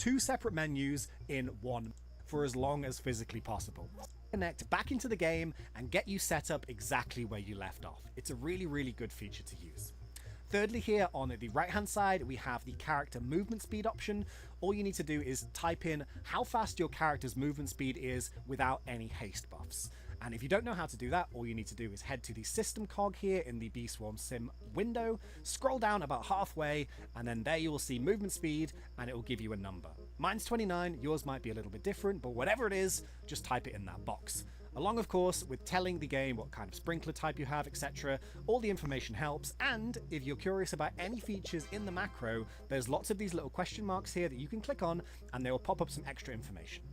2 separate menus in one for as long as physically possible. Connect back into the game and get you set up exactly where you left off. It's a really good feature to use. Thirdly, here on the right hand side, we have the character movement speed option. All you need to do is type in how fast your character's movement speed is without any haste buffs. And if you don't know how to do that, all you need to do is head to the system cog here in the Bee Swarm Sim window, scroll down about halfway, and then there you will see movement speed, and it will give you a number. Mine's 29, yours might be a little bit different, but whatever it is, just type it in that box. Along, of course, with telling the game what kind of sprinkler type you have, etc. All the information helps, and if you're curious about any features in the macro, there's lots of these little question marks here that you can click on, and they will pop up some extra information.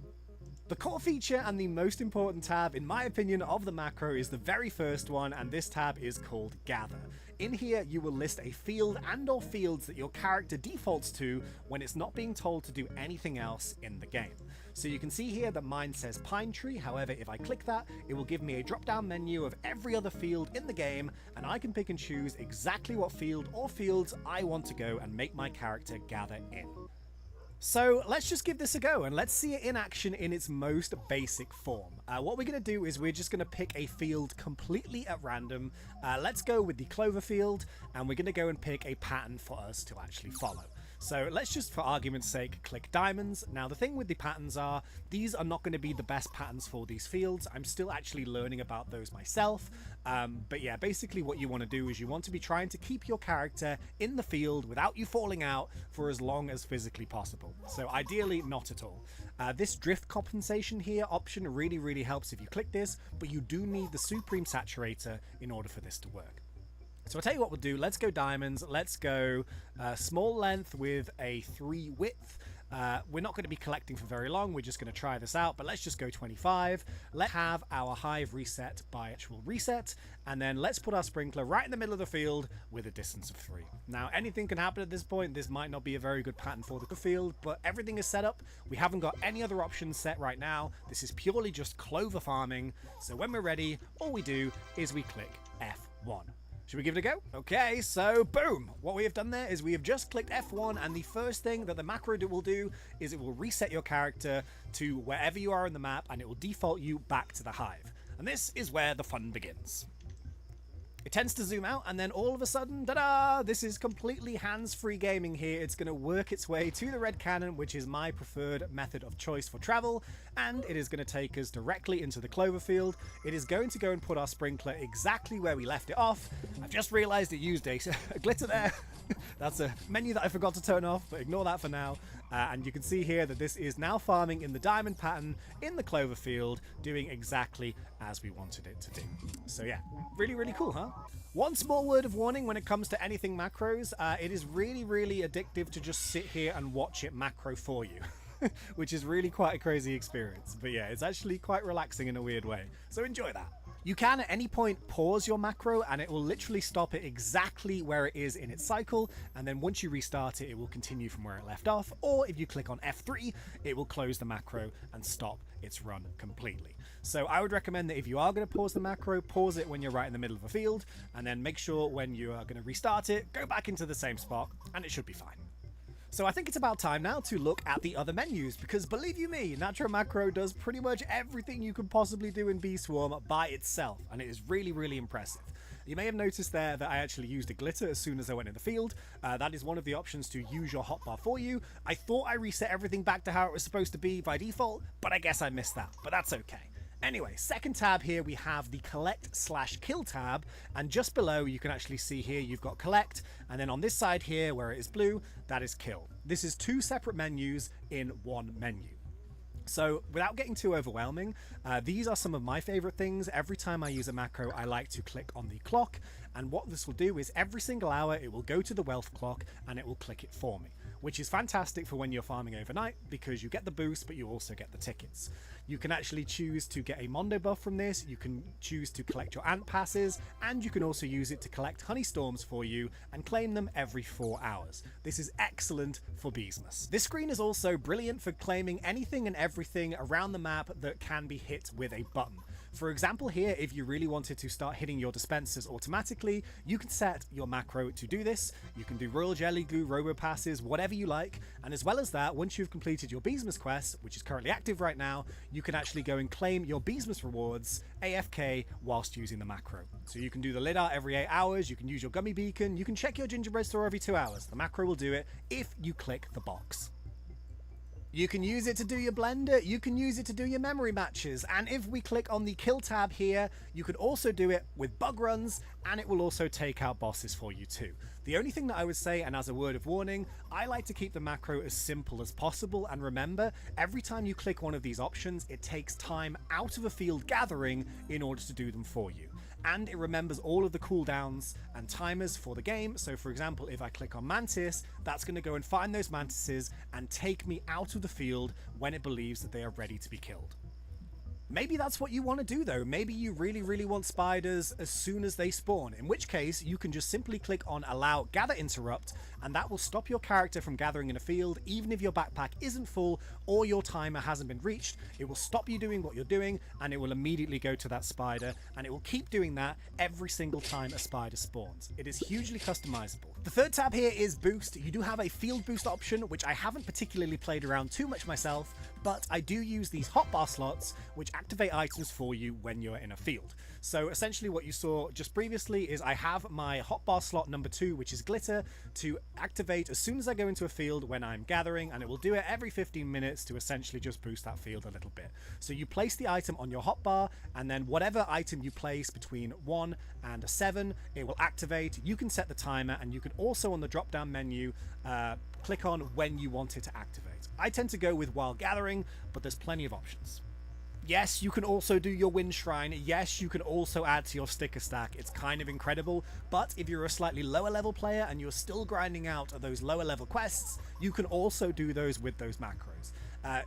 The core feature and the most important tab, in my opinion, of the macro is the very first one, and this tab is called Gather. In here, you will list a field and/or fields that your character defaults to when it's not being told to do anything else in the game. So you can see here that mine says Pine Tree, however, if I click that, it will give me a drop-down menu of every other field in the game, and I can pick and choose exactly what field or fields I want to go and make my character gather in. So let's just give this a go and let's see it in action in its most basic form. What we're going to do is we're just going to pick a field completely at random. Let's go with the clover field, and we're going to go and pick a pattern for us to actually follow. So let's just, for argument's sake, click diamonds. Now the thing with the patterns are, these are not going to be the best patterns for these fields. I'm still actually learning about those myself. But yeah, basically what you want to do is you want to be trying to keep your character in the field without you falling out for as long as physically possible. So ideally not at all. This drift compensation here option really helps if you click this, but you do need the Supreme Saturator in order for this to work. So I'll tell you what we'll do. Let's go diamonds. Let's go small length with a 3 width. We're not going to be collecting for very long. We're just going to try this out, but let's just go 25. Let's have our hive reset by actual reset, and then let's put our sprinkler right in the middle of the field with a distance of 3. Now, anything can happen at this point. This might not be a very good pattern for the field, but everything is set up. We haven't got any other options set right now. This is purely just clover farming. So when we're ready, all we do is we click F1. Should we give it a go? Okay, so boom! What we have done there is we have just clicked F1, and the first thing that the macro will do is it will reset your character to wherever you are in the map, and it will default you back to the hive. And this is where the fun begins. It tends to zoom out, and then all of a sudden, ta-da! This is completely hands-free gaming here. It's going to work its way to the red cannon, which is my preferred method of choice for travel, and it is going to take us directly into the clover field. It is going to go and put our sprinkler exactly where we left it off. I've just realized it used a glitter there. That's a menu that I forgot to turn off, but ignore that for now. And you can see here that this is now farming in the diamond pattern in the clover field, doing exactly as we wanted it to do. So yeah, really cool, huh? One small word of warning when it comes to anything macros, it is really addictive to just sit here and watch it macro for you. Which is really quite a crazy experience. But yeah, it's actually quite relaxing in a weird way. So enjoy that. You can at any point pause your macro, and it will literally stop it exactly where it is in its cycle, and then once you restart it, it will continue from where it left off, or if you click on F3, it will close the macro and stop its run completely. So I would recommend that if you are going to pause the macro, pause it when you're right in the middle of a field, and then make sure when you are going to restart it, go back into the same spot, and it should be fine. So I think it's about time now to look at the other menus, because believe you me, Natural Macro does pretty much everything you can possibly do in Bee Swarm by itself, and it is really impressive. You may have noticed there that I actually used a glitter as soon as I went in the field. That is one of the options to use your hotbar for you. I thought I reset everything back to how it was supposed to be by default, but I guess I missed that, but that's okay. Anyway, second tab here, we have the collect/kill tab, and just below you can actually see here you've got collect, and then on this side here where it is blue, that is kill. This is 2 separate menus in one menu. So without getting too overwhelming, these are some of my favorite things. Every time I use a macro, I like to click on the clock, and what this will do is every single hour it will go to the wealth clock and it will click it for me, which is fantastic for when you're farming overnight because you get the boost but you also get the tickets. You can actually choose to get a Mondo buff from this, you can choose to collect your ant passes, and you can also use it to collect honey storms for you and claim them every 4 hours. This is excellent for Beesmas. This screen is also brilliant for claiming anything and everything around the map that can be hit with a button. For example here, if you really wanted to start hitting your dispensers automatically, you can set your macro to do this. You can do Royal Jelly Glue, Robo Passes, whatever you like. And as well as that, once you've completed your Beesmas quest, which is currently active right now, you can actually go and claim your Beesmas rewards AFK whilst using the macro. So you can do the lid art every 8 hours, you can use your gummy beacon, you can check your gingerbread store every 2 hours. The macro will do it if you click the box. You can use it to do your blender, you can use it to do your memory matches, and if we click on the kill tab here, you can also do it with bug runs, and it will also take out bosses for you too. The only thing that I would say, and as a word of warning, I like to keep the macro as simple as possible, and remember, every time you click one of these options, it takes time out of a field gathering in order to do them for you. And it remembers all of the cooldowns and timers for the game. So for example, if I click on Mantis, that's going to go and find those mantises and take me out of the field when it believes that they are ready to be killed. Maybe that's what you want to do though. Maybe you really want spiders as soon as they spawn, in which case you can just simply click on allow gather interrupt, and that will stop your character from gathering in a field even if your backpack isn't full or your timer hasn't been reached. It will stop you doing what you're doing and it will immediately go to that spider, and it will keep doing that every single time a spider spawns. It is hugely customizable. The third tab here is boost. You do have a field boost option, which I haven't particularly played around too much myself, but I do use these hotbar slots which activate items for you when you're in a field. So essentially what you saw just previously is I have my hotbar slot number 2, which is glitter, to activate as soon as I go into a field when I'm gathering, and it will do it every 15 minutes to essentially just boost that field a little bit. So you place the item on your hotbar, and then whatever item you place between 1 and a 7, it will activate. You can set the timer, and you can also on the drop down menu click on when you want it to activate. I tend to go with while gathering, but there's plenty of options. Yes, you can also do your wind shrine. Yes, you can also add to your sticker stack. It's kind of incredible, but if you're a slightly lower level player and you're still grinding out those lower level quests, you can also do those with those macros.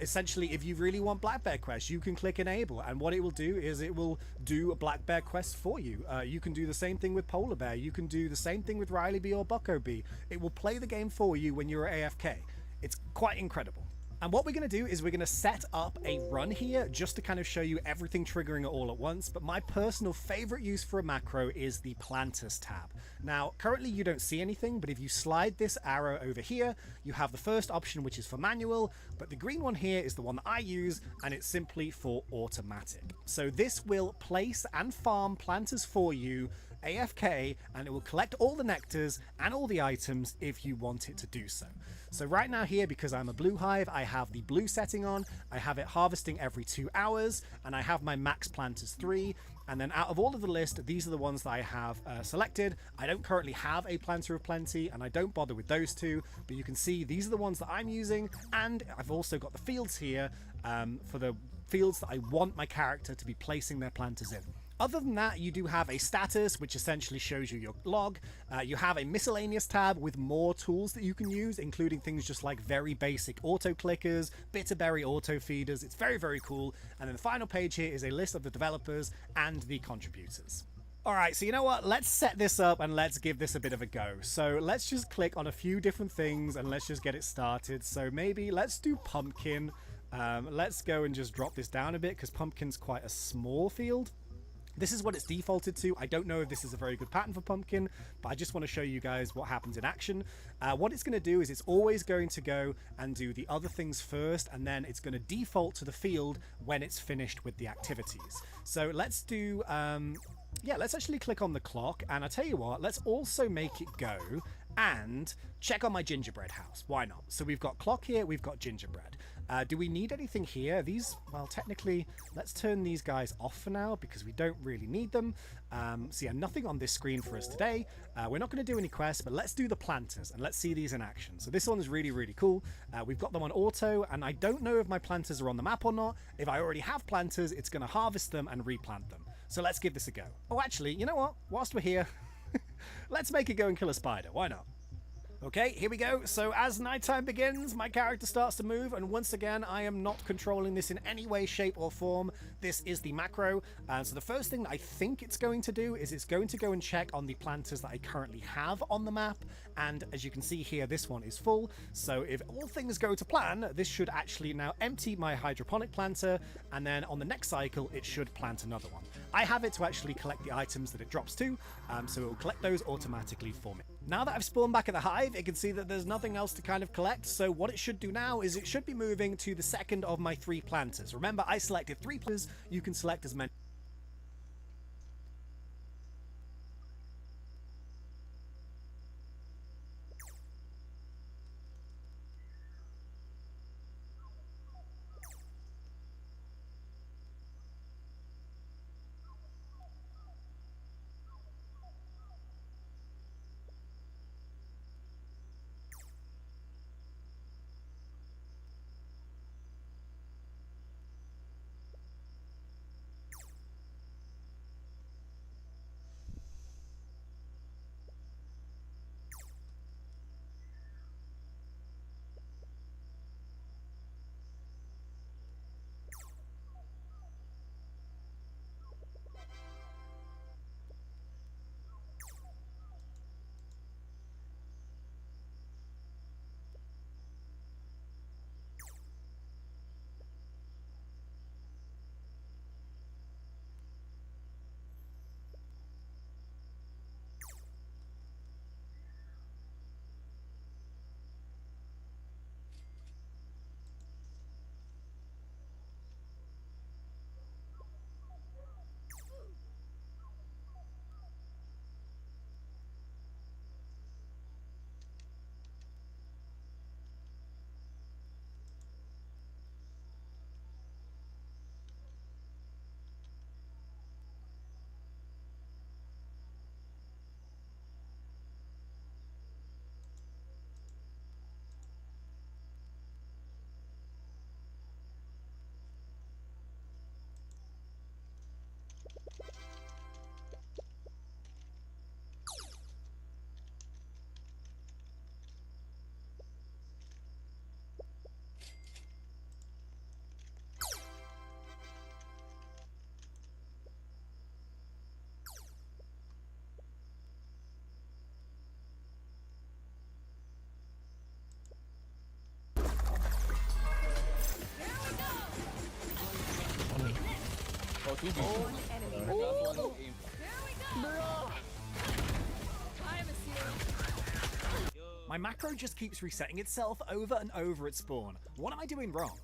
Essentially, if you really want black bear quests, you can click enable, and what it will do is it will do a black bear quest for you. You can do the same thing with polar bear. You can do the same thing with Riley Bee or Bucko Bee. It will play the game for you when you're AFK. It's quite incredible. And what we're going to do is we're going to set up a run here just to kind of show you everything triggering it all at once. But my personal favorite use for a macro is the planters tab. Now, currently you don't see anything, but if you slide this arrow over here, you have the first option, which is for manual, but the green one here is the one that I use, and it's simply for automatic. So this will place and farm planters for you AFK, and it will collect all the nectars and all the items if you want it to do so. So right now here, because I'm a blue hive, I have the blue setting on, I have it harvesting every 2 hours, and I have my max planters 3. And then out of all of the list, these are the ones that I have selected. I don't currently have a planter of plenty, and I don't bother with those two, but you can see these are the ones that I'm using, and I've also got the fields here for the fields that I want my character to be placing their planters in. Other than that, you do have a status, which essentially shows you your log. You have a miscellaneous tab with more tools that you can use, including things just like very basic auto clickers, bitterberry auto feeders. It's very cool. And then the final page here is a list of the developers and the contributors. Alright, so you know what? Let's set this up and let's give this a bit of a go. So let's just click on a few different things and let's just get it started. So maybe let's do pumpkin. Let's go and just drop this down a bit because pumpkin's quite a small field. This is what it's defaulted to. I don't know if this is a very good pattern for pumpkin, but I just want to show you guys what happens in action. What it's going to do is it's always going to go and do the other things first, and then it's going to default to the field when it's finished with the activities. So let's do, let's actually click on the clock, and I tell you what, let's also make it go and check on my gingerbread house. Why not? So we've got clock here, we've got gingerbread. Do we need anything here? These, well, technically, let's turn these guys off for now because we don't really need them. So yeah, nothing on this screen for us today. We're not going to do any quests, but let's do the planters and let's see these in action. So this one's really cool. We've got them on auto, and I don't know if my planters are on the map or not. If I already have planters, it's going to harvest them and replant them. So let's give this a go. Oh, actually, you know what? Whilst we're here, let's make it go and kill a spider. Why not? Okay, here we go. So as nighttime begins, my character starts to move, and once again, I am not controlling this in any way, shape, or form. This is the macro, so the first thing that I think it's going to do is it's going to go and check on the planters that I currently have on the map, and as you can see here, this one is full, so if all things go to plan, this should actually now empty my hydroponic planter, and then on the next cycle, it should plant another one. I have it to actually collect the items that it drops to, so it will collect those automatically for me. Now that I've spawned back at the hive, it can see that there's nothing else to kind of collect, so what it should do now is it should be moving to the second of my 3 planters. Remember, I selected 3 planters, you can select as many. My macro just keeps resetting itself over and over at spawn. What am I doing wrong?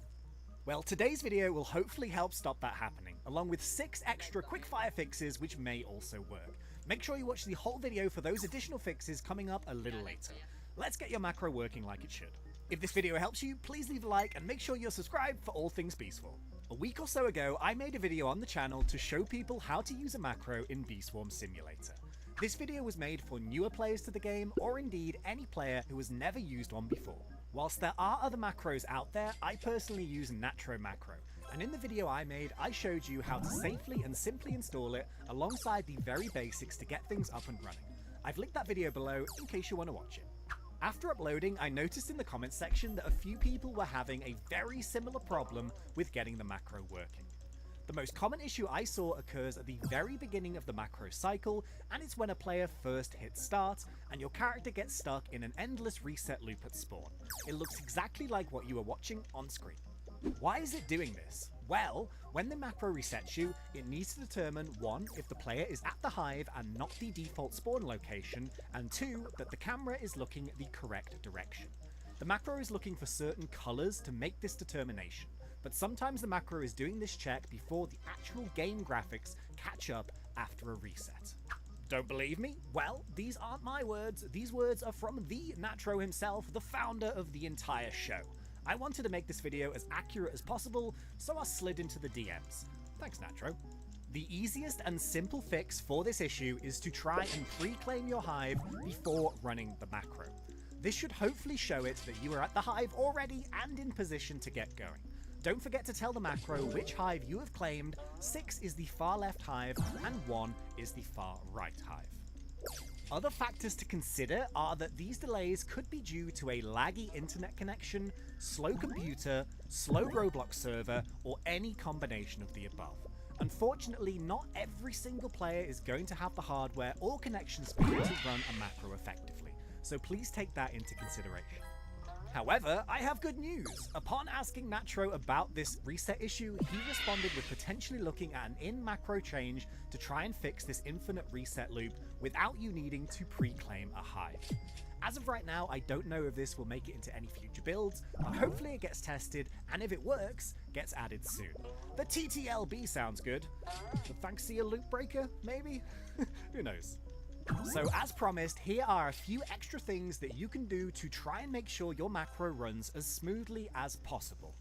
Well, today's video will hopefully help stop that happening, along with 6 extra quick-fire fixes which may also work. Make sure you watch the whole video for those additional fixes coming up a little later. Let's get your macro working like it should. If this video helps you, please leave a like and make sure you're subscribed for all things peaceful. A week or so ago, I made a video on the channel to show people how to use a macro in Bee Swarm Simulator. This video was made for newer players to the game, or indeed any player who has never used one before. Whilst there are other macros out there, I personally use Natro Macro, and in the video I made, I showed you how to safely and simply install it alongside the very basics to get things up and running. I've linked that video below in case you want to watch it. After uploading, I noticed in the comments section that a few people were having a very similar problem with getting the macro working. The most common issue I saw occurs at the very beginning of the macro cycle, and it's when a player first hits start, and your character gets stuck in an endless reset loop at spawn. It looks exactly like what you are watching on screen. Why is it doing this? Well, when the macro resets you, it needs to determine 1, if the player is at the hive and not the default spawn location, and 2, that the camera is looking the correct direction. The macro is looking for certain colors to make this determination, but sometimes the macro is doing this check before the actual game graphics catch up after a reset. Don't believe me? Well, these aren't my words. These words are from the Natro himself, the founder of the entire show. I wanted to make this video as accurate as possible, so I slid into the DMs. Thanks, Natro. The easiest and simple fix for this issue is to try and pre-claim your hive before running the macro. This should hopefully show it that you are at the hive already and in position to get going. Don't forget to tell the macro which hive you have claimed. 6 is the far left hive and 1 is the far right hive. Other factors to consider are that these delays could be due to a laggy internet connection, slow computer, slow Roblox server, or any combination of the above. Unfortunately, not every single player is going to have the hardware or connection speed to run a macro effectively, so please take that into consideration. However, I have good news. Upon asking Natro about this reset issue, he responded with potentially looking at an in-macro change to try and fix this infinite reset loop without you needing to pre-claim a hive. As of right now, I don't know if this will make it into any future builds, but hopefully it gets tested, and if it works, gets added soon. The TTLB sounds good. The Thanksia loop breaker, maybe? Who knows? So as promised, here are a few extra things that you can do to try and make sure your macro runs as smoothly as possible.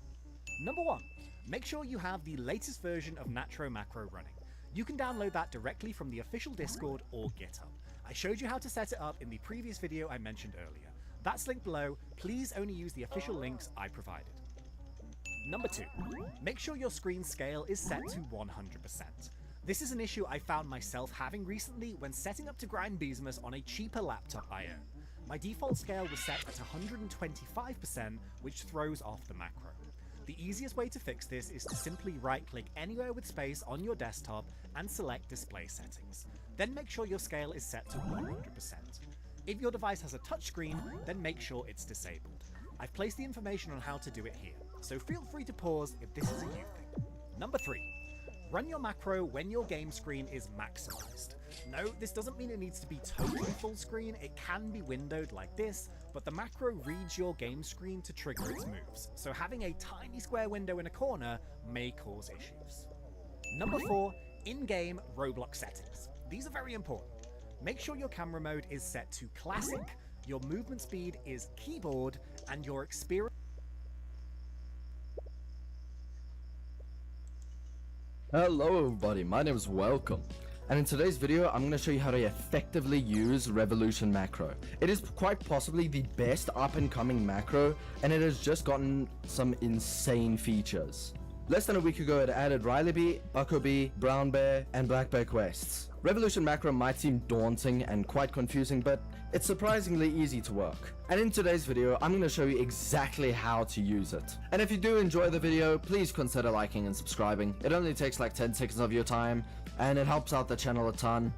Number 1, make sure you have the latest version of Natro Macro running. You can download that directly from the official Discord or GitHub. I showed you how to set it up in the previous video I mentioned earlier. That's linked below. Please only use the official links I provided. Number 2, make sure your screen scale is set to 100%. This is an issue I found myself having recently when setting up to grind Beesmas on a cheaper laptop I own. My default scale was set at 125%, which throws off the macro. The easiest way to fix this is to simply right-click anywhere with space on your desktop and select Display Settings. Then make sure your scale is set to 100%. If your device has a touchscreen, then make sure it's disabled. I've placed the information on how to do it here, so feel free to pause if this is a you thing. Number 3. Run your macro when your game screen is maximized. No, this doesn't mean it needs to be totally full screen, it can be windowed like this, but the macro reads your game screen to trigger its moves, so having a tiny square window in a corner may cause issues. Number 4, in-game Roblox settings. These are very important. Make sure your camera mode is set to classic, your movement speed is keyboard, and your experience. Hello everybody, my name is Welcome, and in today's video I'm going to show you how to effectively use Revolution Macro. It is quite possibly the best up and coming macro, and it has just gotten some insane features. Less than a week ago it added Riley Bee, Bucko Bee, Brown Bear, and Black Bear quests. Revolution Macro might seem daunting and quite confusing, but it's surprisingly easy to work. And in today's video, I'm going to show you exactly how to use it. And if you do enjoy the video, please consider liking and subscribing. It only takes like 10 seconds of your time, and it helps out the channel a ton.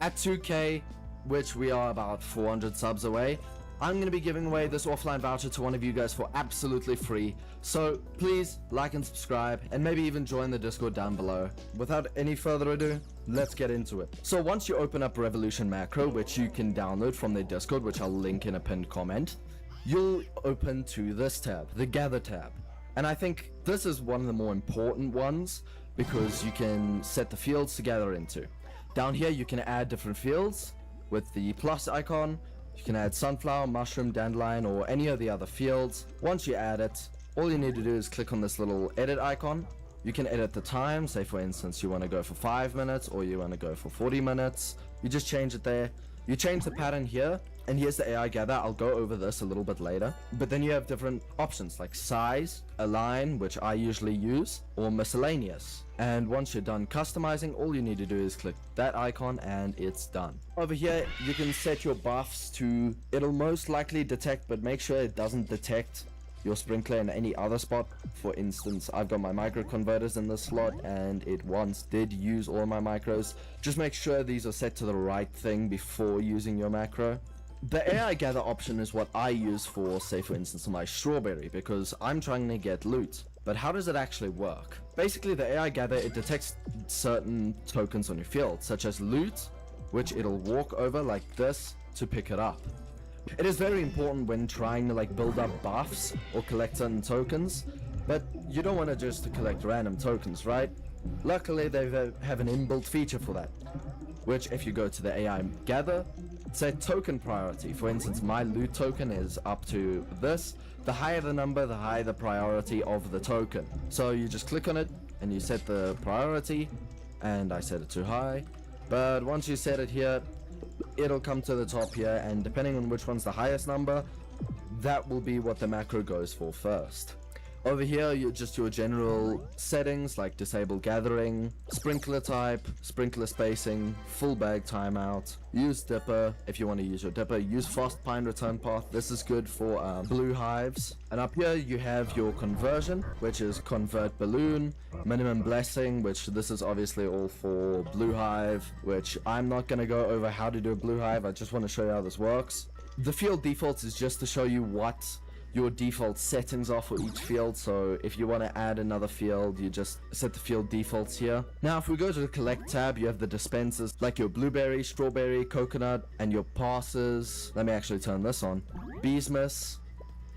At 2K, which we are about 400 subs away, I'm going to be giving away this offline voucher to one of you guys for absolutely free. So please like and subscribe, and maybe even join the Discord down below. Without any further ado, let's get into it. So once you open up Revolution Macro, which you can download from their Discord, which I'll link in a pinned comment, you'll open to this tab, the Gather tab. And I think this is one of the more important ones because you can set the fields to gather into. Down here you can add different fields with the plus icon. You can add sunflower, mushroom, dandelion, or any of the other fields. Once you add it, all you need to do is click on this little edit icon. You can edit the time, say for instance you want to go for 5 minutes or you want to go for 40 minutes. You just change it there. You change the pattern here, and here's the AI gather. I'll go over this a little bit later. But then you have different options like size, align, which I usually use, or miscellaneous. And once you're done customizing, all you need to do is click that icon and it's done. Over here, you can set your buffs to, it'll most likely detect, but make sure it doesn't detect your sprinkler in any other spot. For instance, I've got my micro converters in this slot and it once did use all my micros. Just make sure these are set to the right thing before using your macro. The AI gather option is what I use for, say for instance, my strawberry, because I'm trying to get loot. But how does it actually work? Basically the AI gather, it detects certain tokens on your field, such as loot, which it'll walk over like this to pick it up. It is very important when trying to like build up buffs or collect certain tokens, but you don't want to just collect random tokens, right? Luckily they have an inbuilt feature for that, which if you go to the AI gather, set token priority. For instance, my loot token is up to this. The higher the number, the higher the priority of the token. So you just click on it and you set the priority, and I set it to high. But once you set it here, it'll come to the top here, and depending on which one's the highest number, that will be what the macro goes for first. Over here, just your general settings like disable gathering, sprinkler type, sprinkler spacing, full bag timeout, use dipper if you want to use your dipper, use fast pine return path. This is good for blue hives. And up here you have your conversion, which is convert balloon, minimum blessing, which this is obviously all for blue hive, which I'm not going to go over how to do a blue hive. I just want to show you how this works. The field defaults is just to show you what your default settings are for each field. So if you want to add another field, you just set the field defaults here. Now if we go to the collect tab, you have the dispensers like your blueberry, strawberry, coconut, and your passes. Let me actually turn this on. Beesmas,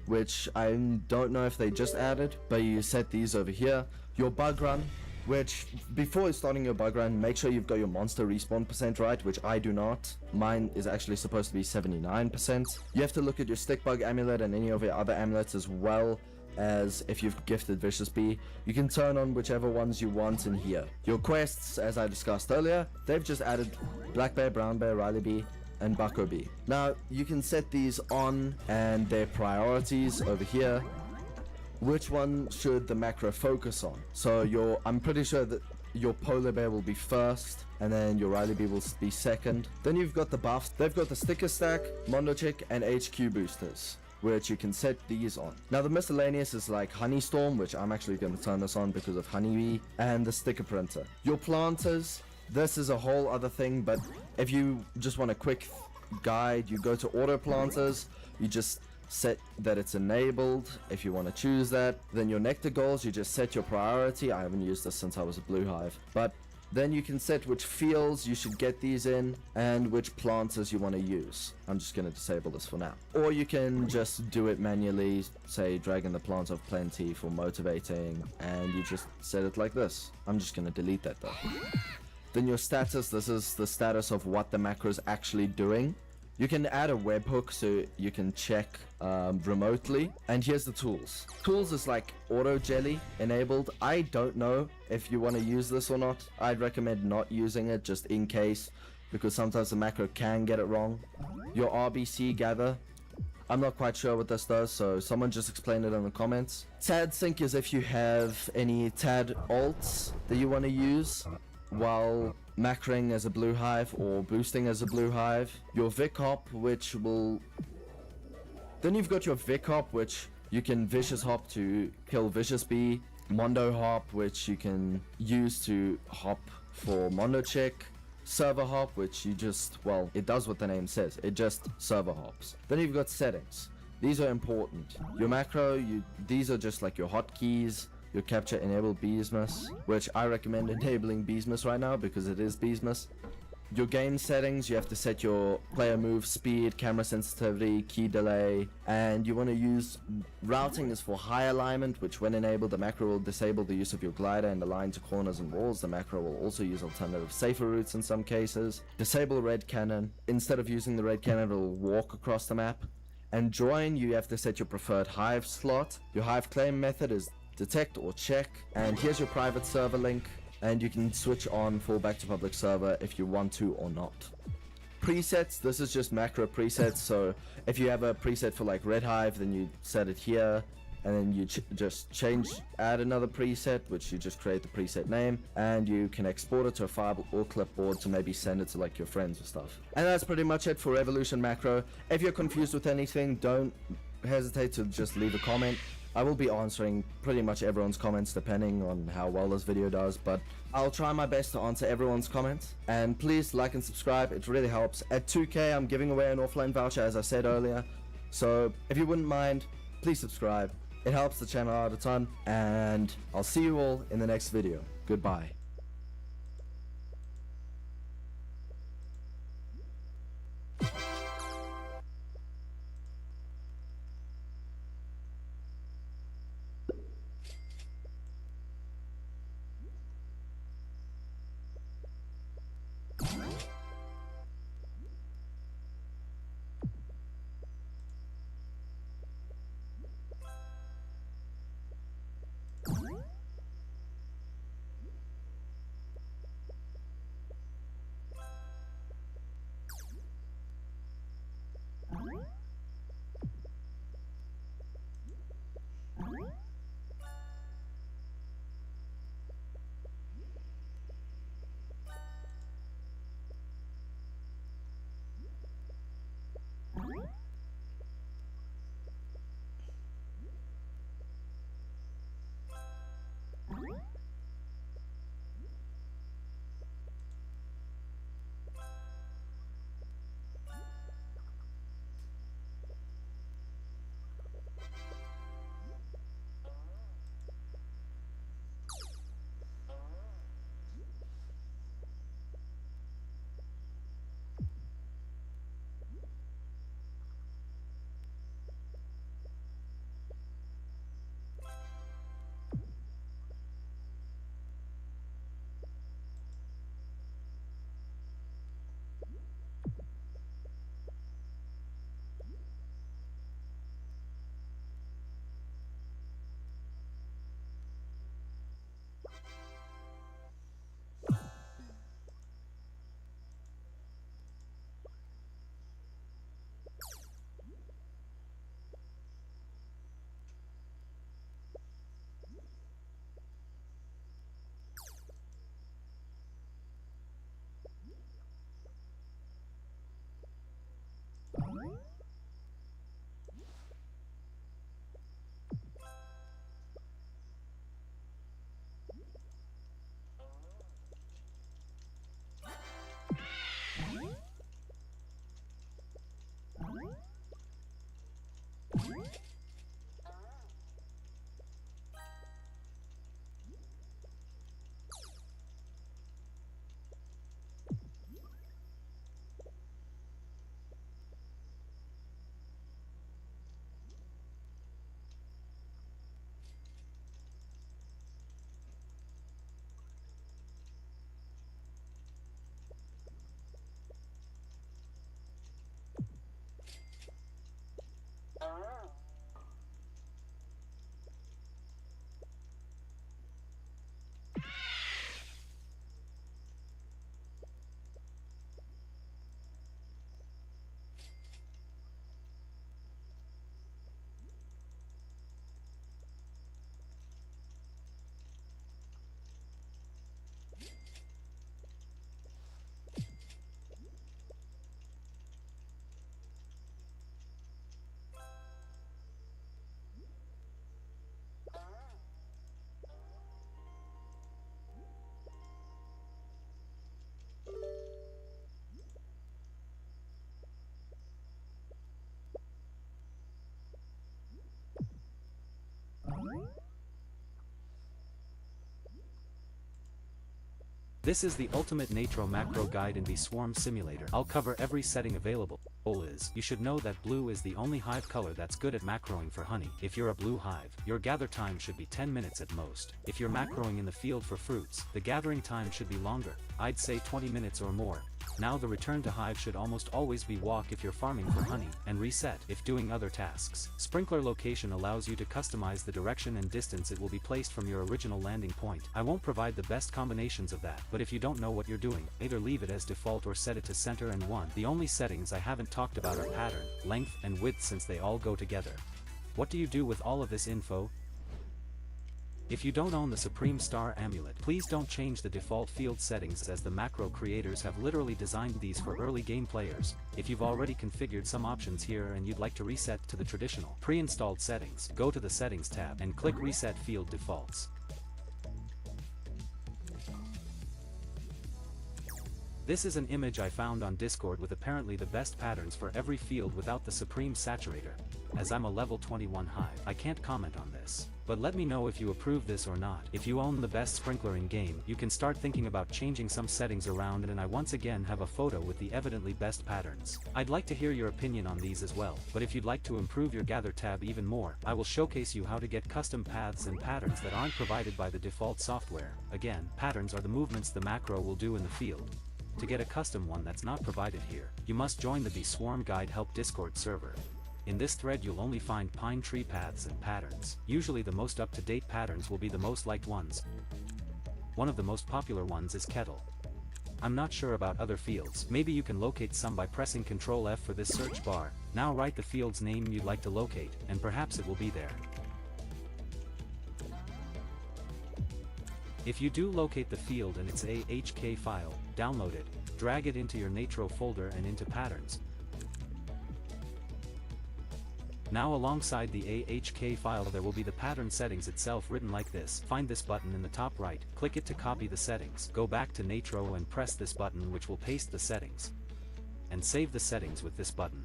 which I don't know if they just added, but you set these over here. Your bug run, which before starting your bug run, make sure you've got your monster respawn percent right, which I do not. Mine is actually supposed to be 79%. You have to look at your stick bug amulet and any of your other amulets, as well as if you've gifted Vicious Bee. You can turn on whichever ones you want in here. Your quests, as I discussed earlier, they've just added Black Bear, Brown Bear, Riley Bee, and Bucko Bee. Now you can set these on and their priorities over here. Which one should the macro focus on? So I'm pretty sure that your polar bear will be first, and then your Riley Bee will be second. Then you've got the buffs. They've got the sticker stack, Mondo Chick, and HQ boosters, which you can set these on. Now the miscellaneous is like Honeystorm, which I'm actually going to turn this on because of Honeybee, and the sticker printer. Your planters, this is a whole other thing, but if you just want a quick guide, you go to auto planters, you just set that it's enabled if you want to choose that. Then your nectar goals, you just set your priority. I haven't used this since I was a blue hive, but then you can set which fields you should get these in and which planters you want to use. I'm just going to disable this for now. Or you can just do it manually, say drag in the plant of plenty for motivating, and you just set it like this. I'm just going to delete that though. Then your status, this is the status of what the macro is actually doing. You can add a webhook so you can check remotely. And here's the tools. Tools is like auto jelly enabled. I don't know if you want to use this or not. I'd recommend not using it just in case, because sometimes the macro can get it wrong. Your RBC gather, I'm not quite sure what this does, so someone just explain it in the comments. Tad sync is if you have any Tad alts that you want to use while macroing as a blue hive or boosting as a blue hive. Your Vic hop, which will... Then you've got your Vic hop, which you can vicious hop to kill Vicious Bee. Mondo hop, which you can use to hop for Mondo Chick. Server hop, which you just, well, it does what the name says. It just server hops. Then you've got settings. These are important. Your macro, these are just like your hotkeys. Your capture enable Beesmas, which I recommend enabling Beesmas right now because it is Beesmas. Your game settings, you have to set your player move speed, camera sensitivity, key delay, and you want to use routing is for high alignment, which when enabled, the macro will disable the use of your glider and align to corners and walls. The macro will also use alternative safer routes in some cases. Disable red cannon. Instead of using the red cannon, it will walk across the map. And join, you have to set your preferred hive slot. Your hive claim method is detect or check, and here's your private server link, and you can switch on fallback to public server if you want to or not. Presets, this is just macro presets, so if you have a preset for like red hive, then you set it here, and then you just add another preset, which you just create the preset name, and you can export it to a file or clipboard to maybe send it to like your friends or stuff. And that's pretty much it for Evolution Macro. If you're confused with anything, don't hesitate to just leave a comment. I will be answering pretty much everyone's comments depending on how well this video does, but I'll try my best to answer everyone's comments. And please like and subscribe, it really helps. At 2K, I'm giving away an offline voucher, as I said earlier. So if you wouldn't mind, please subscribe. It helps the channel out a ton, and I'll see you all in the next video. Goodbye. This is the ultimate Natro macro guide in the Swarm Simulator. I'll cover every setting available. Goal is, you should know that blue is the only hive color that's good at macroing for honey. If you're a blue hive, your gather time should be 10 minutes at most. If you're macroing in the field for fruits, the gathering time should be longer. I'd say 20 minutes or more. Now the return to hive should almost always be walk if you're farming for honey, and reset if doing other tasks. Sprinkler location allows you to customize the direction and distance it will be placed from your original landing point. I won't provide the best combinations of that, but if you don't know what you're doing, either leave it as default or set it to center and 1. The only settings I haven't talked about are pattern, length and width since they all go together. What do you do with all of this info? If you don't own the Supreme Star Amulet, please don't change the default field settings as the macro creators have literally designed these for early game players. If you've already configured some options here and you'd like to reset to the traditional pre-installed settings, go to the Settings tab and click Reset Field Defaults. This is an image I found on Discord with apparently the best patterns for every field without the Supreme Saturator. As I'm a level 21 hive, I can't comment on this. But let me know if you approve this or not. If you own the best sprinkler in game, you can start thinking about changing some settings around, and I once again have a photo with the evidently best patterns. I'd like to hear your opinion on these as well, but if you'd like to improve your gather tab even more, I will showcase you how to get custom paths and patterns that aren't provided by the default software. Again, patterns are the movements the macro will do in the field. To get a custom one that's not provided here, you must join the Bee Swarm Guide Help Discord server. In this thread you'll only find pine tree paths and patterns. Usually the most up-to-date patterns will be the most liked ones. One of the most popular ones is kettle. I'm not sure about other fields. Maybe you can locate some by pressing Ctrl F for this search bar. Now write the field's name you'd like to locate, and perhaps it will be there. If you do locate the field and its AHK file, download it, drag it into your Natro folder and into Patterns. Now alongside the AHK file there will be the pattern settings itself written like this. Find this button in the top right, click it to copy the settings, go back to Natro and press this button which will paste the settings. And save the settings with this button.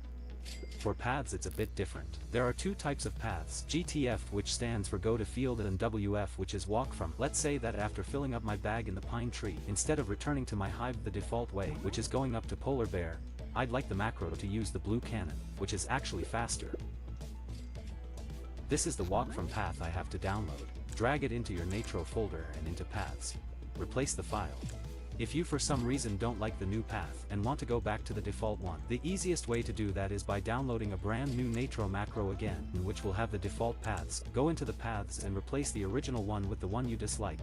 For paths it's a bit different. There are two types of paths, GTF which stands for go to field and WF which is walk from. Let's say that after filling up my bag in the pine tree, instead of returning to my hive the default way, which is going up to polar bear, I'd like the macro to use the blue cannon, which is actually faster. This is the walk from path I have to download. Drag it into your Natro folder and into paths. Replace the file. If you for some reason don't like the new path and want to go back to the default one, the easiest way to do that is by downloading a brand new Natro macro again, which will have the default paths. Go into the paths and replace the original one with the one you dislike.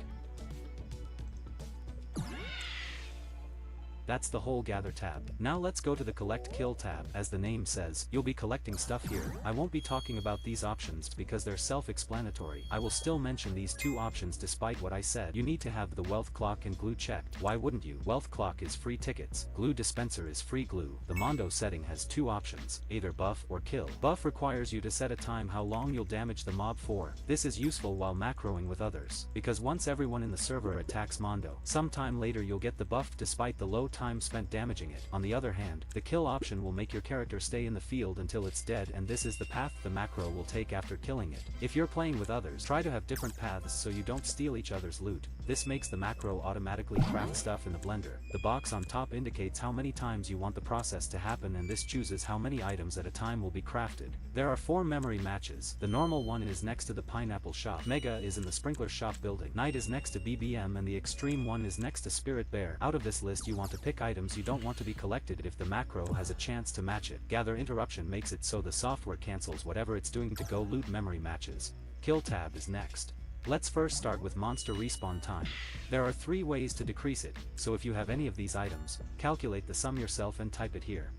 That's the whole gather tab. Now let's go to the collect kill tab. As the name says, you'll be collecting stuff here. I won't be talking about these options because they're self-explanatory. I will still mention these two options despite what I said. You need to have the wealth clock and glue checked. Why wouldn't you? Wealth clock is free tickets. Glue dispenser is free glue. The Mondo setting has two options, either buff or kill. Buff requires you to set a time how long you'll damage the mob for. This is useful while macroing with others, because once everyone in the server attacks Mondo, sometime later you'll get the buff despite the low time spent damaging it. On the other hand, the kill option will make your character stay in the field until it's dead, and this is the path the macro will take after killing it. If you're playing with others, try to have different paths so you don't steal each other's loot. This makes the macro automatically craft stuff in the blender. The box on top indicates how many times you want the process to happen, and this chooses how many items at a time will be crafted. There are 4 memory matches. The normal one is next to the pineapple shop. Mega is in the sprinkler shop building. Night is next to BBM, and the extreme one is next to Spirit Bear. Out of this list you want to pick items you don't want to be collected if the macro has a chance to match it. Gather interruption makes it so the software cancels whatever it's doing to go loot memory matches. Kill tab is next. Let's first start with monster respawn time. There are 3 ways to decrease it, so if you have any of these items, calculate the sum yourself and type it here.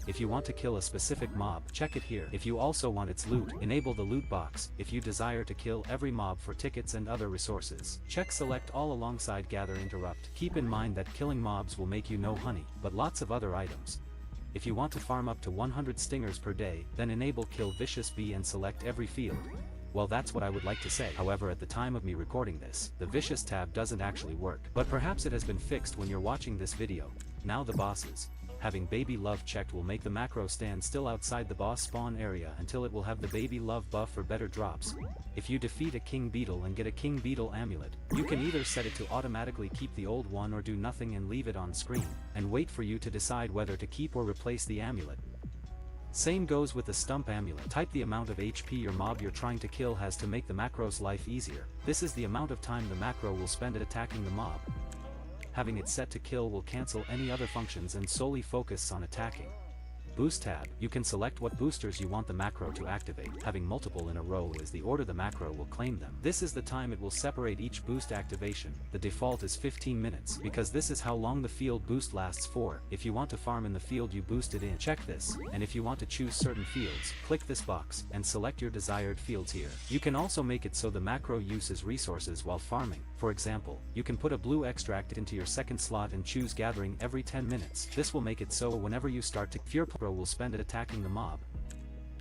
If you want to kill a specific mob, check it here. If you also want its loot, enable the loot box. If you desire to kill every mob for tickets and other resources, check select all alongside gather interrupt. Keep in mind that killing mobs will make you no honey, but lots of other items. If you want to farm up to 100 stingers per day, then enable kill vicious bee and select every field. Well, that's what I would like to say. However, at the time of me recording this, the vicious tab doesn't actually work, but perhaps it has been fixed when you're watching this video. Now the bosses. Having baby love checked will make the macro stand still outside the boss spawn area until it will have the baby love buff for better drops. If you defeat a king beetle and get a king beetle amulet, you can either set it to automatically keep the old one or do nothing and leave it on screen, and wait for you to decide whether to keep or replace the amulet. Same goes with the stump amulet. Type the amount of HP your mob you're trying to kill has to make the macro's life easier. This is the amount of time the macro will spend at attacking the mob. Having it set to kill will cancel any other functions and solely focus on attacking. Boost tab, you can select what boosters you want the macro to activate. Having multiple in a row is the order the macro will claim them. This is the time it will separate each boost activation. The default is 15 minutes, because this is how long the field boost lasts for. If you want to farm in the field you boosted in, check this, and if you want to choose certain fields, click this box, and select your desired fields here. You can also make it so the macro uses resources while farming. For example, you can put a blue extract into your second slot and choose gathering every 10 minutes. This will make it so whenever you start to your pro will spend it attacking the mob.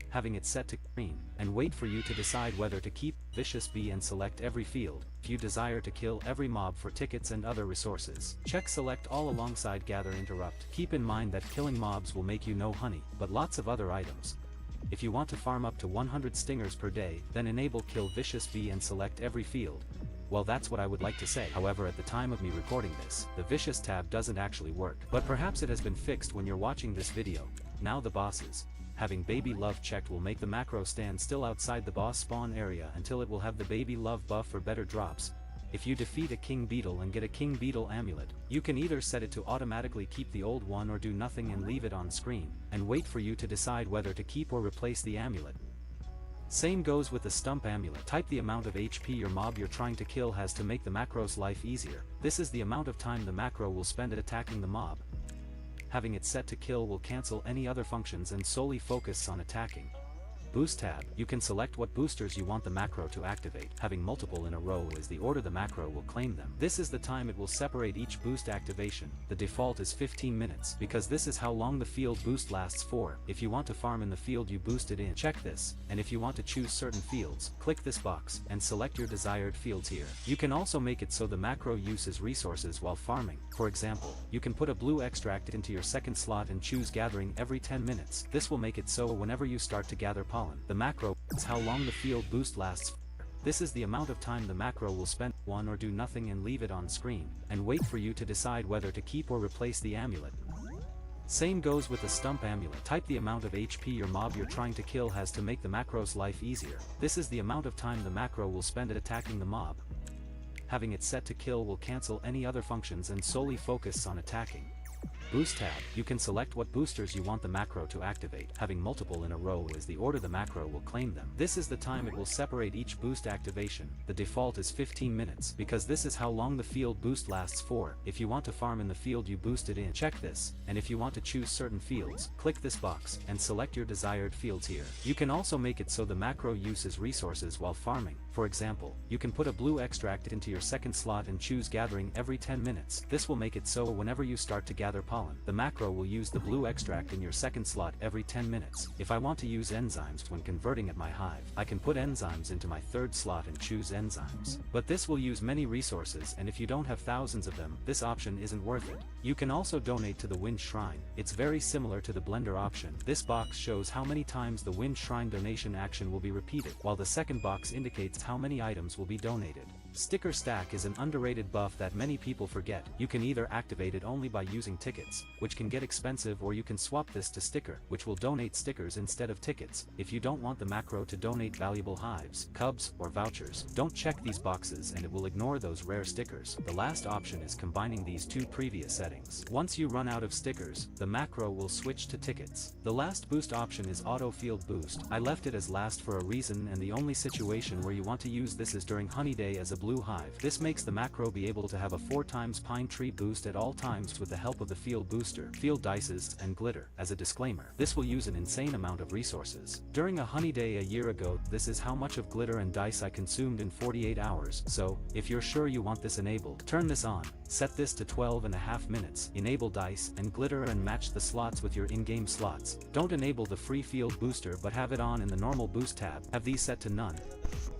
Having it set to green, and wait for you to decide whether to keep Vicious Bee and select every field. If you desire to kill every mob for tickets and other resources, check select all alongside gather interrupt. Keep in mind that killing mobs will make you no honey, but lots of other items. If you want to farm up to 100 stingers per day, then enable kill Vicious Bee and select every field. Well, that's what I would like to say. However, at the time of me recording this, the Vicious tab doesn't actually work, but perhaps it has been fixed when you're watching this video. Now the bosses. Having baby love checked will make the macro stand still outside the boss spawn area until it will have the baby love buff for better drops. If you defeat a king beetle and get a king beetle amulet, you can either set it to automatically keep the old one or do nothing and leave it on screen, and wait for you to decide whether to keep or replace the amulet. Same goes with the stump amulet. Type the amount of HP your mob you're trying to kill has to make the macro's life easier. This is the amount of time the macro will spend at attacking the mob. Having it set to kill will cancel any other functions and solely focus on attacking. Boost tab, you can select what boosters you want the macro to activate. Having multiple in a row is the order the macro will claim them. This is the time it will separate each boost activation. The default is 15 minutes, because this is how long the field boost lasts for. If you want to farm in the field you boosted in, check this, and if you want to choose certain fields, click this box, and select your desired fields here. You can also make it so the macro uses resources while farming. For example, you can put a blue extract into your second slot and choose gathering every 10 minutes. This will make it so whenever you start to gather pollen, the macro is how long the field boost lasts for. This is the amount of time the macro will spend one or do nothing and leave it on screen, and wait for you to decide whether to keep or replace the amulet. Same goes with the stump amulet. Type the amount of HP your mob you're trying to kill has to make the macro's life easier. This is the amount of time the macro will spend at attacking the mob. Having it set to kill will cancel any other functions and solely focus on attacking. Boost tab, you can select what boosters you want the macro to activate. Having multiple in a row is the order the macro will claim them. This is the time it will separate each boost activation. The default is 15 minutes, because this is how long the field boost lasts for. If you want to farm in the field you boosted in, check this, and if you want to choose certain fields, click this box, and select your desired fields here. You can also make it so the macro uses resources while farming. For example, you can put a blue extract into your second slot and choose gathering every 10 minutes. This will make it so whenever you start to gather pollen, the macro will use the blue extract in your second slot every 10 minutes. If I want to use enzymes when converting at my hive, I can put enzymes into my third slot and choose enzymes. But this will use many resources, and if you don't have thousands of them, this option isn't worth it. You can also donate to the Wind Shrine. It's very similar to the Blender option. This box shows how many times the Wind Shrine donation action will be repeated, while the second box indicates how many items will be donated. Sticker Stack is an underrated buff that many people forget. You can either activate it only by using tickets, which can get expensive, or you can swap this to Sticker, which will donate stickers instead of tickets. If you don't want the macro to donate valuable hives, cubs, or vouchers, don't check these boxes and it will ignore those rare stickers. The last option is combining these two previous settings. Once you run out of stickers, the macro will switch to tickets. The last boost option is Auto Field Boost. I left it as last for a reason, and the only situation where you want to use this is during Honey Day as a blue hive. This makes the macro be able to have a 4 times Pine Tree boost at all times with the help of the field booster, field dices, and glitter. As a disclaimer, this will use an insane amount of resources. During a Honey Day a year ago, this is how much of glitter and dice I consumed in 48 hours. So, if you're sure you want this enabled, turn this on. Set this to 12.5 minutes, enable dice and glitter and match the slots with your in-game slots. Don't enable the free field booster but have it on in the normal boost tab. Have these set to none.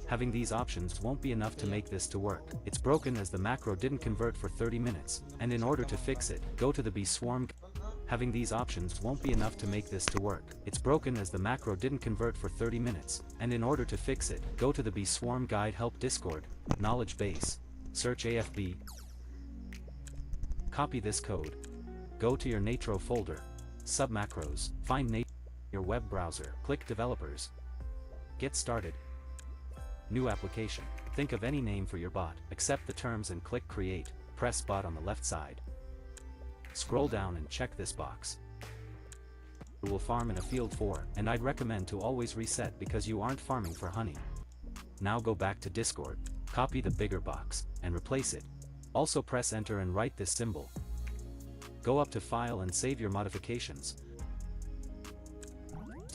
Having these options won't be enough to make this to work. It's broken as the macro didn't convert for 30 minutes, and in order to fix it, go to the Bee Swarm. Having these options won't be enough to make this to work. It's broken as the macro didn't convert for 30 minutes, and in order to fix it, go to the Bee Swarm Guide Help Discord, knowledge base, search AFB, copy this code, go to your Natro folder, submacros, find Natro in your web browser, click developers, get started, new application, think of any name for your bot, accept the terms and click create, press bot on the left side. Scroll down and check this box. You will farm in a field 4, and I'd recommend to always reset because you aren't farming for honey. Now go back to Discord, copy the bigger box, and replace it. Also press enter and write this symbol. Go up to file and save your modifications.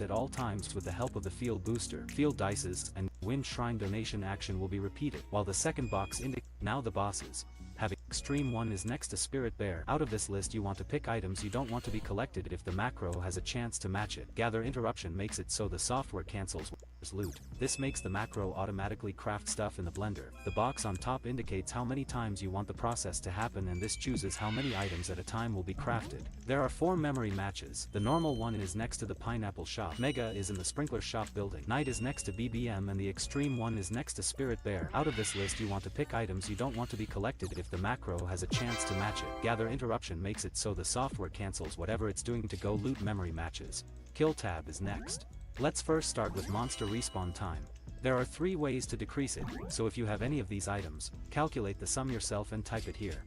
At all times with the help of the field booster, field dices, and wind shrine donation action will be repeated, while the second box indicates now the bosses. Having extreme 1 is next to Spirit Bear. Out of this list you want to pick items you don't want to be collected if the macro has a chance to match it. Gather interruption makes it so the software cancels loot. This makes the macro automatically craft stuff in the blender. The box on top indicates how many times you want the process to happen, and this chooses how many items at a time will be crafted. There are 4 memory matches. The normal one is next to the pineapple shop. Mega is in the sprinkler shop building. Night is next to BBM, and the extreme one is next to Spirit Bear. Out of this list you want to pick items you don't want to be collected if the macro has a chance to match it. Gather interruption makes it so the software cancels whatever it's doing to go loot memory matches. Kill tab is next. Let's first start with monster respawn time. There are 3 ways to decrease it, so if you have any of these items, calculate the sum yourself and type it here.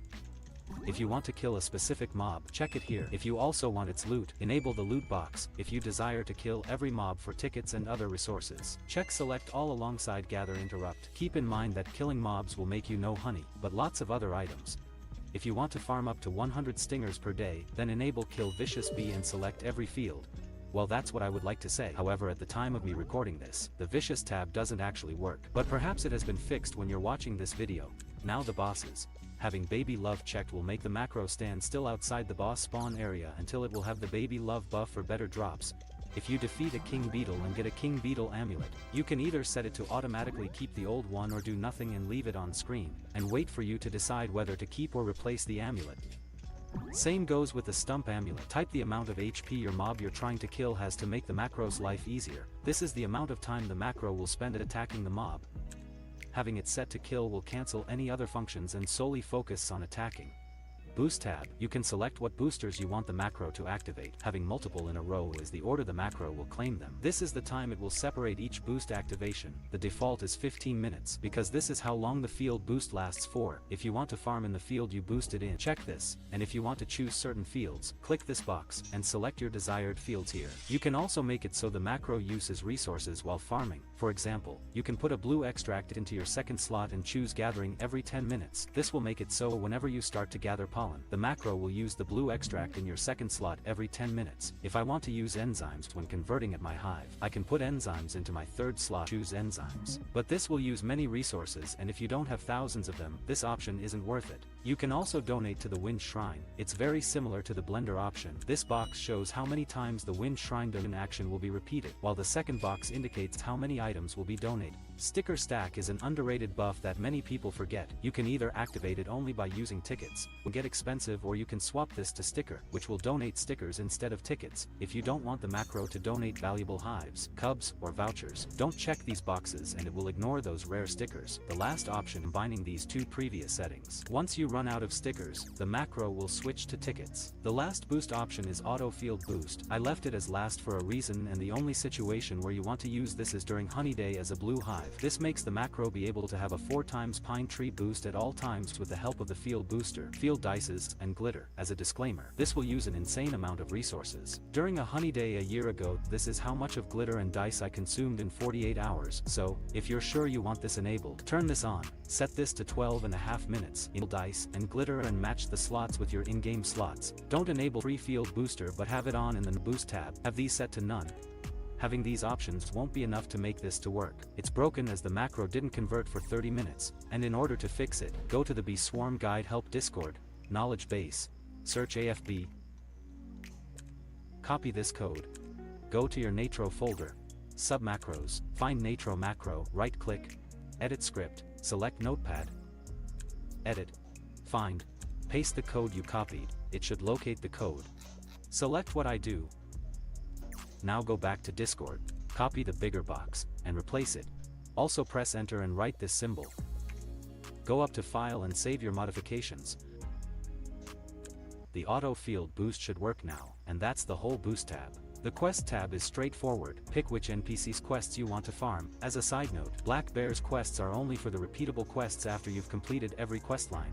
If you want to kill a specific mob, check it here. If you also want its loot, enable the loot box. If you desire to kill every mob for tickets and other resources, check select all alongside gather interrupt. Keep in mind that killing mobs will make you no honey, but lots of other items. If you want to farm up to 100 stingers per day, then enable kill vicious bee and select every field. Well, that's what I would like to say. However, at the time of me recording this, the vicious tab doesn't actually work, but perhaps it has been fixed when you're watching this video. Now the bosses. Having baby love checked will make the macro stand still outside the boss spawn area until it will have the baby love buff for better drops. If you defeat a king beetle and get a king beetle amulet, you can either set it to automatically keep the old one or do nothing and leave it on screen, and wait for you to decide whether to keep or replace the amulet. Same goes with the stump amulet. Type the amount of HP your mob you're trying to kill has to make the macro's life easier. This is the amount of time the macro will spend at attacking the mob. Having it set to kill will cancel any other functions and solely focus on attacking. Boost tab, you can select what boosters you want the macro to activate. Having multiple in a row is the order the macro will claim them. This is the time it will separate each boost activation. The default is 15 minutes, because this is how long the field boost lasts for. If you want to farm in the field you boosted in, check this, and if you want to choose certain fields, click this box, and select your desired fields here. You can also make it so the macro uses resources while farming. For example, you can put a blue extract into your second slot and choose gathering every 10 minutes. This will make it so whenever you start to gather pollen, the macro will use the blue extract in your second slot every 10 minutes. If I want to use enzymes when converting at my hive, I can put enzymes into my third slot, choose enzymes. But this will use many resources, and if you don't have thousands of them, this option isn't worth it. You can also donate to the Wind Shrine. It's very similar to the Blender option. This box shows how many times the Wind Shrine donation action will be repeated, while the second box indicates how many items will be donated. Sticker stack is an underrated buff that many people forget. You can either activate it only by using tickets, will get expensive, or you can swap this to sticker, which will donate stickers instead of tickets. If you don't want the macro to donate valuable hives, cubs, or vouchers, don't check these boxes and it will ignore those rare stickers. The last option combining these 2 previous settings. Once you run out of stickers, the macro will switch to tickets. The last boost option is auto field boost. I left it as last for a reason, and the only situation where you want to use this is during honey day as a blue hive. This makes the macro be able to have a 4 times pine tree boost at all times with the help of the field booster, field dices, and glitter. As a disclaimer, this will use an insane amount of resources. During a honey day a year ago, this is how much of glitter and dice I consumed in 48 hours. So, if you're sure you want this enabled, turn this on. Set this to 12.5 minutes, enable dice and glitter and match the slots with your in-game slots. Don't enable free field booster but have it on in the boost tab. Have these set to none. Having these options won't be enough to make this to work. It's broken as the macro didn't convert for 30 minutes, and in order to fix it, go to the Bee Swarm Guide Help Discord, knowledge base, search AFB, copy this code, go to your Natro folder, submacros, find Natro macro, right-click, edit script, select Notepad, edit, find, paste the code you copied. It should locate the code. Select what I do. Now go back to Discord, copy the bigger box, and replace it. Also press enter and write this symbol. Go up to File and save your modifications. The auto field boost should work now, and that's the whole boost tab. The quest tab is straightforward. Pick which NPC's quests you want to farm. As a side note, Black Bear's quests are only for the repeatable quests after you've completed every quest line.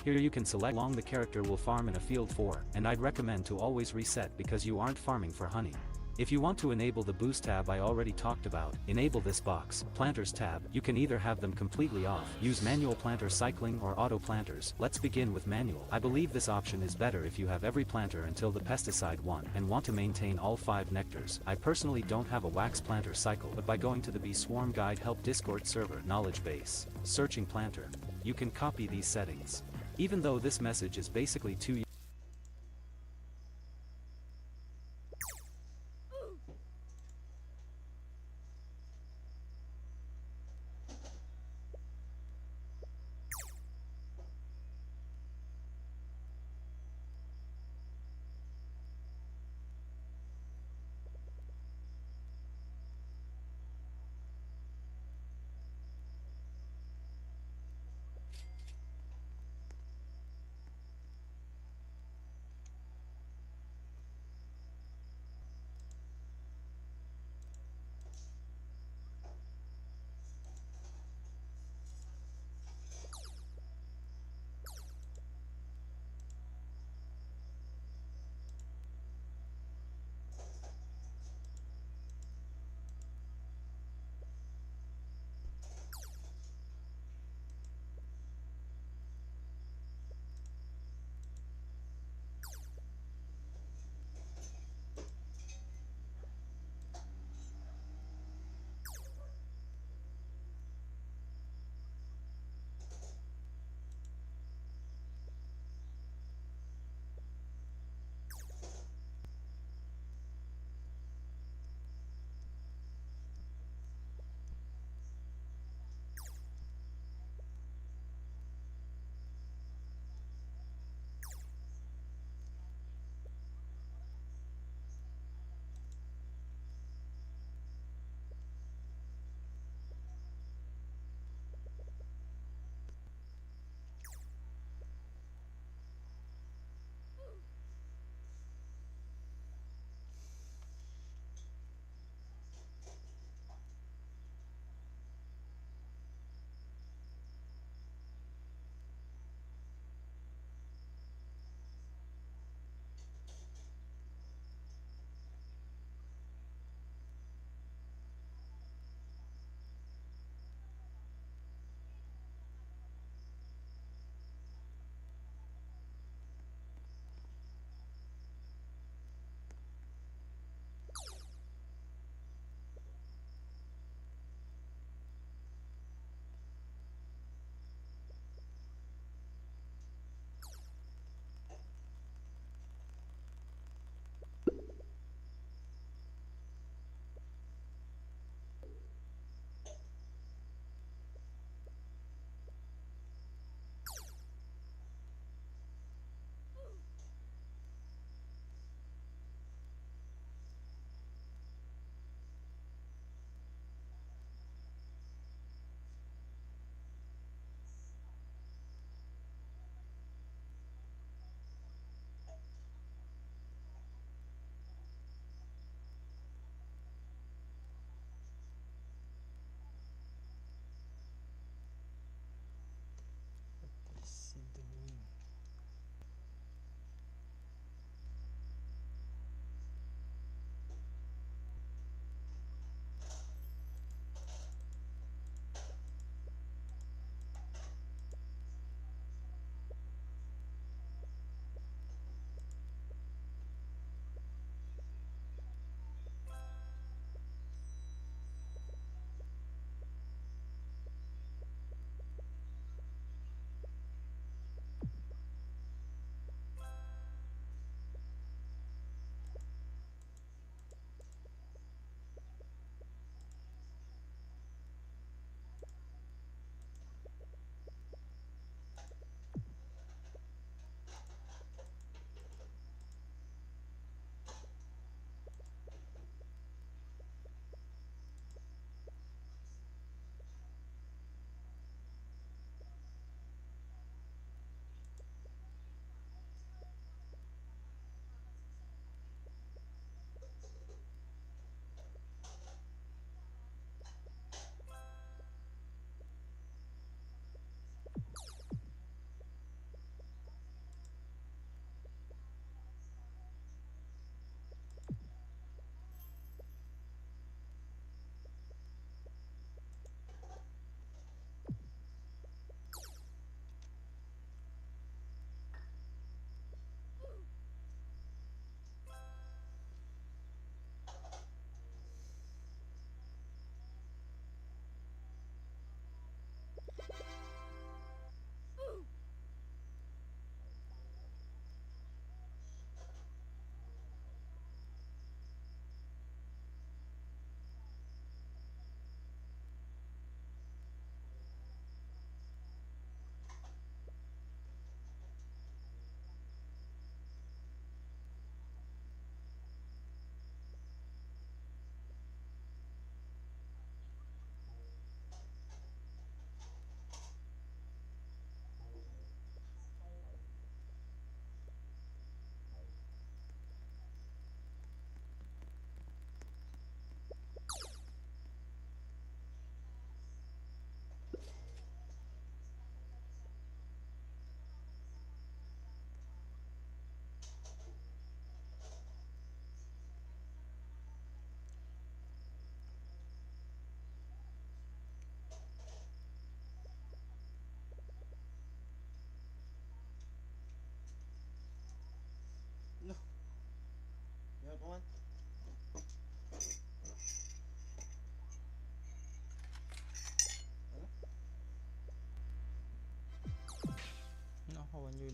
Here you can select how long the character will farm in a field for, and I'd recommend to always reset because you aren't farming for honey. If you want to enable the boost tab I already talked about, enable this box, planters tab. You can either have them completely off, use manual planter cycling or auto planters. Let's begin with manual. I believe this option is better if you have every planter until the pesticide one and want to maintain all 5 nectars. I personally don't have a wax planter cycle, but by going to the Bee Swarm Guide Help Discord server knowledge base, searching planter, you can copy these settings. Even though this message is basically too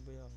ba yan?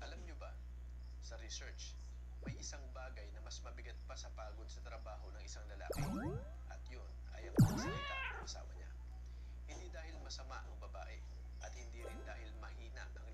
Alam nyo ba, sa research, may isang bagay na mas mabigat pa sa pagod sa trabaho ng isang lalaki. At yun ay ang pagsalita ng asawa niya. Hindi dahil masama ang babae at hindi rin dahil mahina ang